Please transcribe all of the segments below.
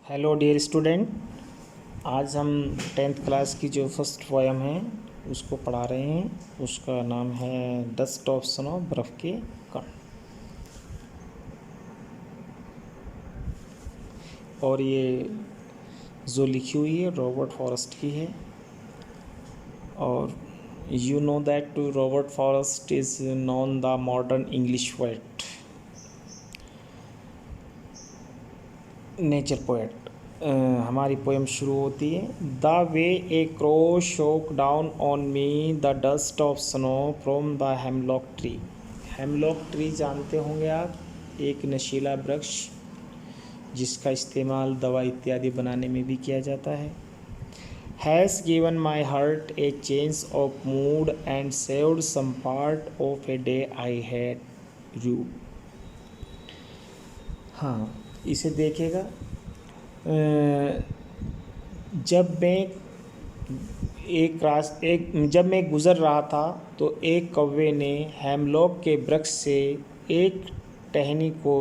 Hello dear student. आज हम tenth class की जो फर्स्ट पोयम है उसको पढ़ा रहे हैं। उसका नाम है डस्ट ऑफ स्नो, बर्फ़ के कण। और ये जो लिखी हुई है रॉबर्ट फॉरेस्ट की है। और you know that Robert forest is known the modern English poet, nature poet. हमारी पोएम शुरू होती है। द वे ए क्रो शोक down on me the dust of snow from the hemlock tree. Hemlock tree जानते होंगे आप, एक नशीला वृक्ष जिसका इस्तेमाल दवा इत्यादि बनाने में भी किया जाता है। Has given my heart a change of mood and saved some part of a day I had you. हाँ, इसे देखेगा। जब मैं गुज़र रहा था तो एक कौवे ने हेमलॉक के वृक्ष से एक टहनी को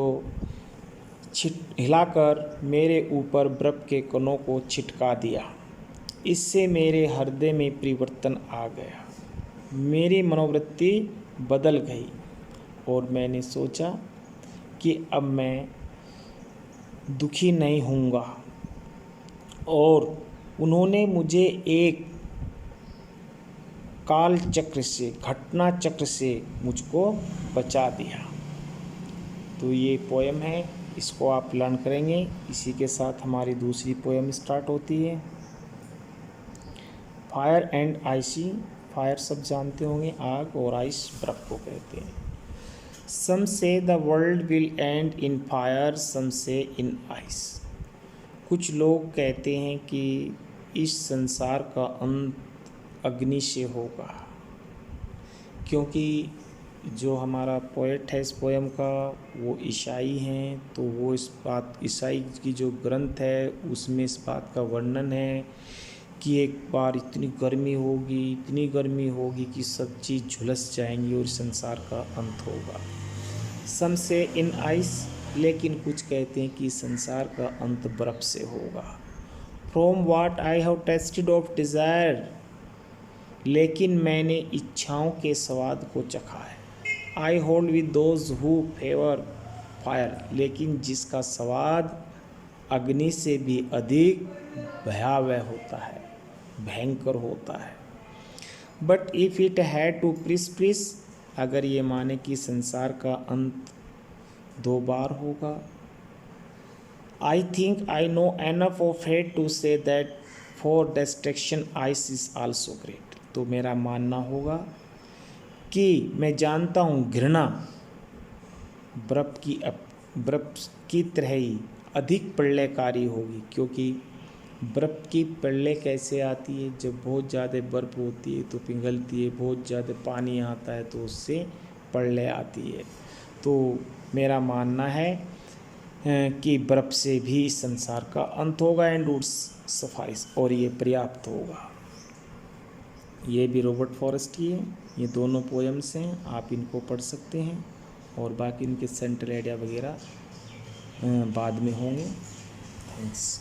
हिलाकर मेरे ऊपर बर्फ़ के कणों को छिटका दिया। इससे मेरे हृदय में परिवर्तन आ गया, मेरी मनोवृत्ति बदल गई और मैंने सोचा कि अब मैं दुखी नहीं होऊंगा। और उन्होंने मुझे एक काल चक्र से, घटना चक्र से मुझको बचा दिया। तो ये पोएम है, इसको आप लर्न करेंगे। इसी के साथ हमारी दूसरी पोएम स्टार्ट होती है। Fire and icy. फायर सब जानते होंगे, आग, और आइस बर्फ़ को कहते हैं। Some say the world will end in fire, some say in ice. कुछ लोग कहते हैं कि इस संसार का अंत अग्नि से होगा, क्योंकि जो हमारा पोएट है इस पोएम का वो ईसाई हैं। तो वो ईसाई की जो ग्रंथ है उसमें इस बात का वर्णन है कि एक बार इतनी गर्मी होगी कि सब चीज़ झुलस जाएंगी और संसार का अंत होगा। सम से इन आइस, लेकिन कुछ कहते हैं कि संसार का अंत बर्फ़ से होगा। From what I have tasted of desire, लेकिन मैंने इच्छाओं के स्वाद को चखा है। I hold with those who favour fire, लेकिन जिसका स्वाद अग्नि से भी अधिक भयावह होता है, भयंकर होता है। But if it had to press, अगर ये माने कि संसार का अंत दो बार होगा। I think I know enough of hate to say that for destruction ice is also great. तो मेरा मानना होगा कि मैं जानता हूँ घृणा बर्फ़ की तरह ही अधिक प्रलयकारी होगी, क्योंकि बर्फ़ की प्रलय कैसे आती है? जब बहुत ज़्यादा बर्फ़ होती है तो पिघलती है, बहुत ज़्यादा पानी आता है तो उससे प्रलय आती है। तो मेरा मानना है कि बर्फ़ से भी संसार का अंत होगा, एंड वुड सफाइस, और ये पर्याप्त होगा। ये भी रॉबर्ट फॉरेस्ट की है। ये दोनों पोएम्स हैं, आप इनको पढ़ सकते हैं और बाकी इनके सेंट्रल आइडिया वगैरह बाद में होंगे। थैंक्स।